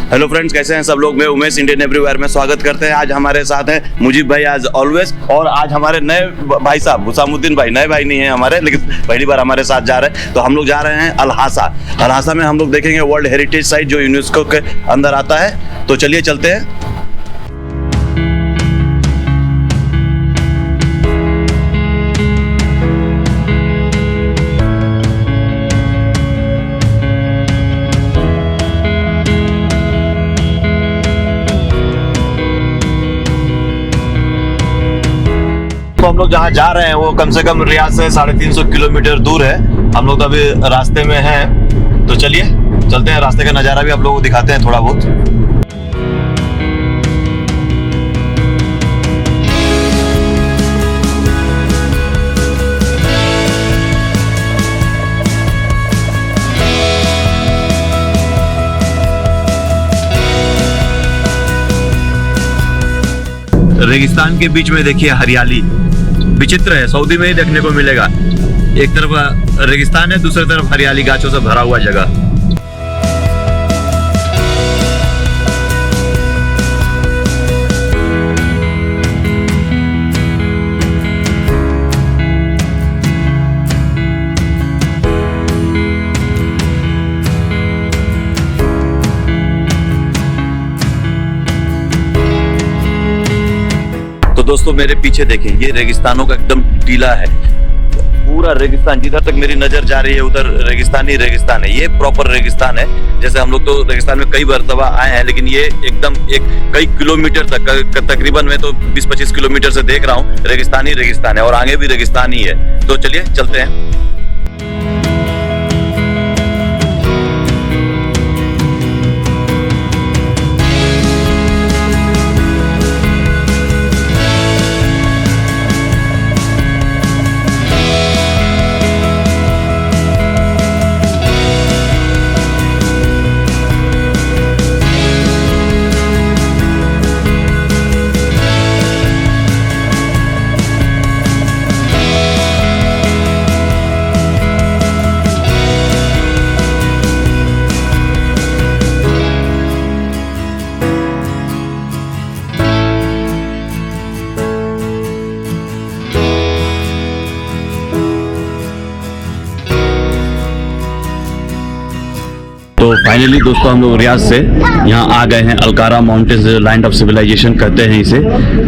Hello friends, कैसे हैं सब लोग। मैं उमेश इंडियन एवरीवेयर में स्वागत करते हैं। आज हमारे साथ हैं मुजीब भाई एज ऑलवेज, और आज हमारे नए भाई साहब हुसामुद्दीन भाई, नए भाई नहीं है हमारे, लेकिन पहली बार हमारे साथ जा रहे हैं। तो हम लोग जा रहे हैं अल्हासा में हम लोग देखेंगे वर्ल्ड हेरिटेज साइट जो यूनेस्को के अंदर आता है। तो चलिए चलते हैं। हम लोग जहाँ जा रहे हैं वो कम से कम रियाद से 350 किलोमीटर दूर है। हम लोग तो अभी रास्ते में हैं, तो चलिए चलते हैं। रास्ते का नज़ारा भी आप लोगों को दिखाते हैं थोड़ा बहुत। रेगिस्तान के बीच में देखिए हरियाली, विचित्र है, सऊदी में ही देखने को मिलेगा। एक तरफ रेगिस्तान है, दूसरी तरफ हरियाली गाछों से भरा हुआ जगह। तो दोस्तों मेरे पीछे देखें, ये रेगिस्तानों का एकदम टीला है। पूरा रेगिस्तान, जिधर तक मेरी नजर जा रही है उधर रेगिस्तान ही रेगिस्तान है। ये प्रॉपर रेगिस्तान है। जैसे हम लोग तो रेगिस्तान में कई मरतबा आए हैं, लेकिन ये एकदम कई किलोमीटर तक, तकरीबन मैं तो 20-25 किलोमीटर से देख रहा हूँ, रेगिस्तान ही रेगिस्तान है और आगे भी रेगिस्तान ही है। तो चलिए चलते हैं। तो फाइनली दोस्तों हम लोग रियाद से यहाँ आ गए हैं। अलकारा माउंटेन्स, लैंड ऑफ सिविलाइजेशन कहते हैं इसे।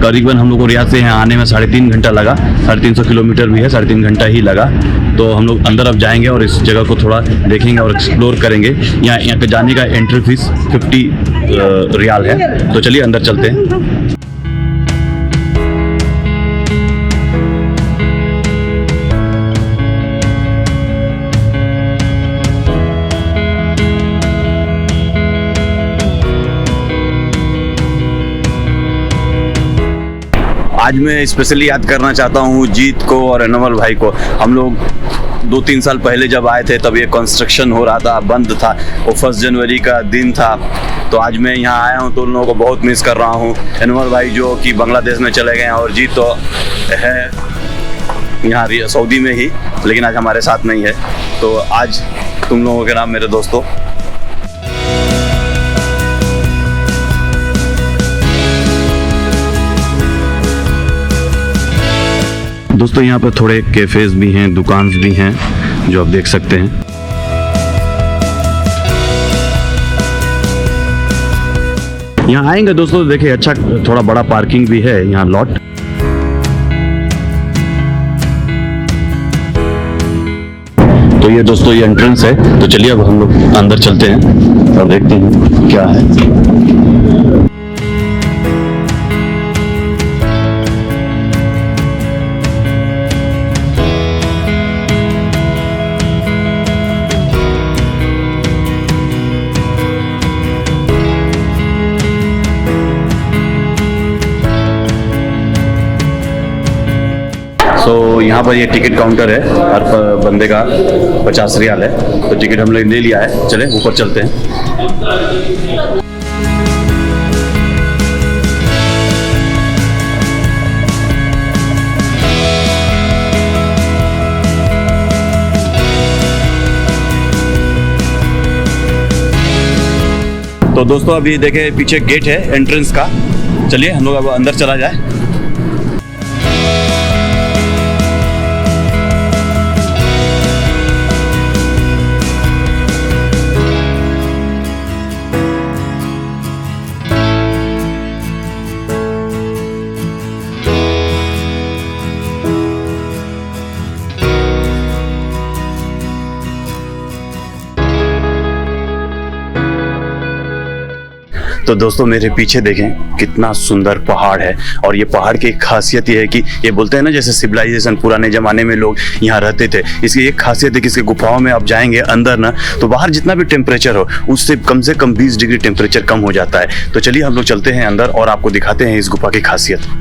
करीबन हम लोग को रियाद से यहाँ आने में 3.5 घंटा लगा। 350 किलोमीटर भी है, 3.5 घंटा ही लगा। तो हम लोग अंदर अब जाएंगे और इस जगह को थोड़ा देखेंगे और एक्सप्लोर करेंगे। यहाँ जाने का एंट्री फीस 50 रियाल है। तो चलिए अंदर चलते हैं। आज मैं स्पेशली याद करना चाहता हूँ जीत को और एनमल भाई को। हम लोग 2-3 साल पहले जब आए थे तब ये कंस्ट्रक्शन हो रहा था, बंद था। वो 1 जनवरी का दिन था। तो आज मैं यहाँ आया हूँ तो उन लोगों को बहुत मिस कर रहा हूँ। एनमल भाई जो कि बांग्लादेश में चले गए हैं और जीत तो है यहाँ सऊदी में ही, लेकिन आज हमारे साथ नहीं है। तो आज तुम लोगों के नाम मेरे दोस्तों। दोस्तों यहाँ पर थोड़े कैफेज भी हैं, दुकान भी हैं जो आप देख सकते हैं। यहाँ आएंगे दोस्तों, देखिए अच्छा थोड़ा बड़ा पार्किंग भी है यहाँ, लॉट। तो ये दोस्तों ये एंट्रेंस है। तो चलिए अब हम लोग अंदर चलते हैं और देखते हैं क्या है। तो यहाँ पर ये टिकट काउंटर है, हर बंदे का 50 रियाल है। तो टिकट हम लोग ले लिया है। चले ऊपर चलते हैं। तो दोस्तों अभी देखे पीछे गेट है एंट्रेंस का, चलिए हम लोग अब अंदर चला जाए। तो दोस्तों मेरे पीछे देखें कितना सुंदर पहाड़ है, और ये पहाड़ की एक खासियत ये है कि ये बोलते हैं ना जैसे सिविलाइजेशन पुराने ज़माने में लोग यहाँ रहते थे, इसकी एक खासियत है कि इसके गुफाओं में आप जाएंगे अंदर ना, तो बाहर जितना भी टेम्परेचर हो उससे कम से कम 20 डिग्री टेम्परेचर कम हो जाता है। तो चलिए हम लोग चलते हैं अंदर और आपको दिखाते हैं इस गुफा की खासियत।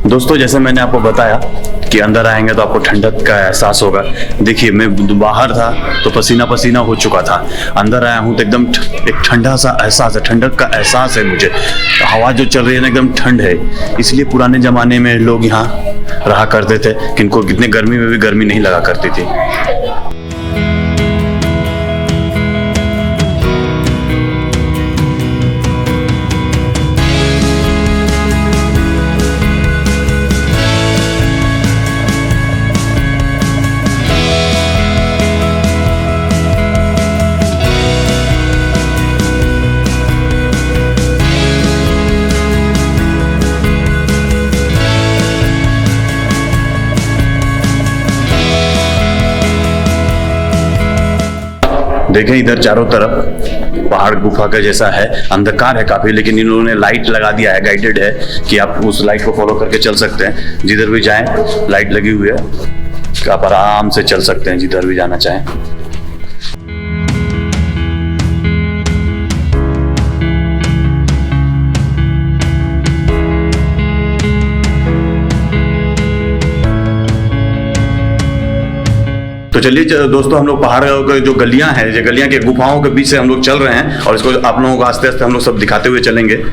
दोस्तों जैसे मैंने आपको बताया कि अंदर आएंगे तो आपको ठंडक का एहसास होगा। देखिए मैं बाहर था तो पसीना पसीना हो चुका था, अंदर आया हूँ तो एकदम एक ठंडा सा एहसास है, ठंडक का एहसास है मुझे। हवा जो चल रही है ना एकदम ठंड है, इसलिए पुराने ज़माने में लोग यहाँ रहा करते थे, किनको कितने गर्मी में भी गर्मी नहीं लगा करती थी। देखें इधर चारों तरफ पहाड़ गुफा का जैसा है, अंधकार है काफी, लेकिन इन्होंने लाइट लगा दिया है, गाइडेड है कि आप उस लाइट को फॉलो करके चल सकते हैं। जिधर भी जाएं लाइट लगी हुई है, आप आराम से चल सकते हैं जिधर भी जाना चाहें। तो चलिए दोस्तों हम लोग पहाड़ के जो गलियां हैं, जो गलियां के गुफाओं के बीच से हम लोग चल रहे हैं, और इसको आप लोगों को आस्ते आस्ते हम लोग सब दिखाते हुए चलेंगे।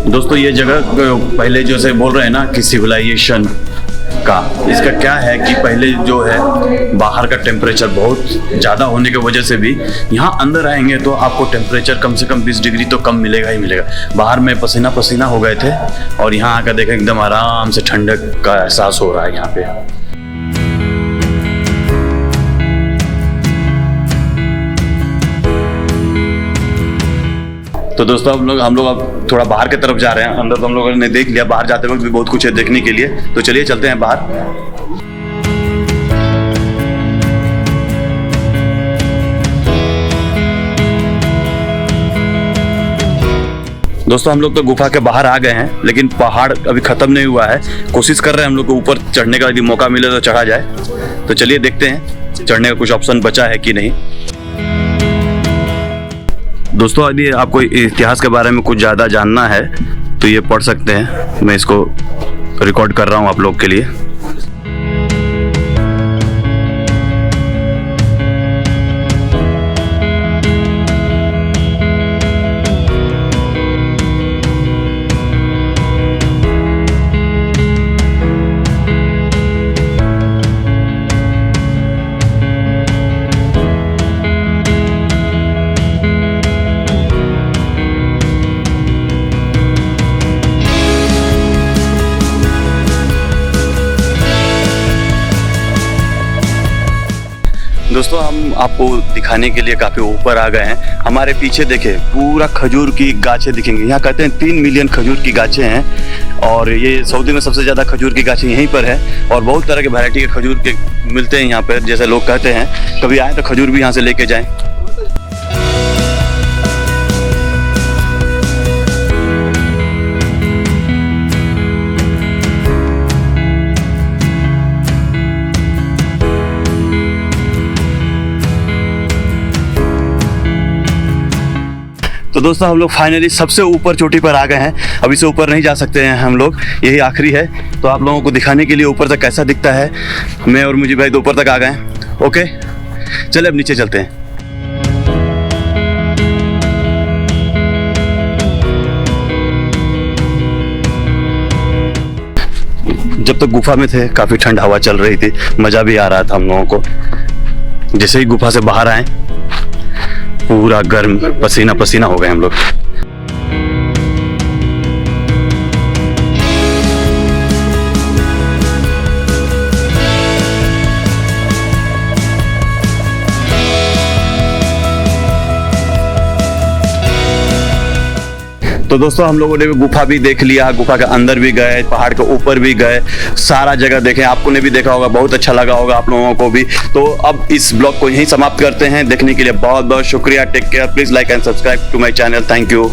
दोस्तों ये जगह पहले जैसे बोल रहे हैं ना कि सिविलाइजेशन का, इसका क्या है कि पहले जो है बाहर का टेम्परेचर बहुत ज़्यादा होने की वजह से भी यहाँ अंदर आएंगे तो आपको टेम्परेचर कम से कम 20 डिग्री तो कम मिलेगा ही मिलेगा। बाहर में पसीना पसीना हो गए थे और यहाँ आकर देखें एकदम आराम से ठंडक का एहसास हो रहा है यहाँ पे। तो दोस्तों हम लोग अब थोड़ा बाहर की तरफ जा रहे हैं। अंदर तो हम लोगों ने देख लिया, बाहर जाते वक्त भी बहुत कुछ है देखने के लिए, तो चलिए चलते हैं बाहर। दोस्तों हम लोग तो गुफा के बाहर आ गए हैं, लेकिन पहाड़ अभी खत्म नहीं हुआ है। कोशिश कर रहे हैं हम लोग को ऊपर चढ़ने का, यदि मौका मिले तो चढ़ा जाए। तो चलिए देखते हैं चढ़ने का कुछ ऑप्शन बचा है कि नहीं। दोस्तों यदि आपको इतिहास के बारे में कुछ ज़्यादा जानना है तो ये पढ़ सकते हैं, मैं इसको रिकॉर्ड कर रहा हूँ आप लोग के लिए। दोस्तों हम आपको दिखाने के लिए काफ़ी ऊपर आ गए हैं। हमारे पीछे देखें, पूरा खजूर की गाछें दिखेंगी। यहाँ कहते हैं 3 मिलियन खजूर की गाछें हैं और ये सऊदी में सबसे ज़्यादा खजूर की गाछें यहीं पर है और बहुत तरह के वैरायटी के खजूर के मिलते हैं यहाँ पर। जैसे लोग कहते हैं कभी आए तो खजूर भी यहाँ से लेके जाएँ। तो दोस्तों हम लोग फाइनली सबसे ऊपर चोटी पर आ गए हैं। अभी से ऊपर नहीं जा सकते हैं हम लोग, यही आखिरी है। तो आप लोगों को दिखाने के लिए ऊपर तक कैसा दिखता है। मैं और मुझे भाई तो ऊपर तक आ गए हैं। ओके चले अब नीचे चलते हैं। जब तक गुफा में थे काफ़ी ठंड हवा चल रही थी, मज़ा भी आ रहा था हम लोगों को। जैसे ही गुफा से बाहर आए पूरा गर्म पसीना पसीना हो गए हम लोग। तो दोस्तों हम लोगों ने भी गुफा भी देख लिया, गुफा के अंदर भी गए, पहाड़ के ऊपर भी गए, सारा जगह देखें। आपको ने भी देखा होगा, बहुत अच्छा लगा होगा आप लोगों को भी। तो अब इस ब्लॉग को यहीं समाप्त करते हैं। देखने के लिए बहुत बहुत शुक्रिया। Take care, please like and subscribe to my channel. Thank you.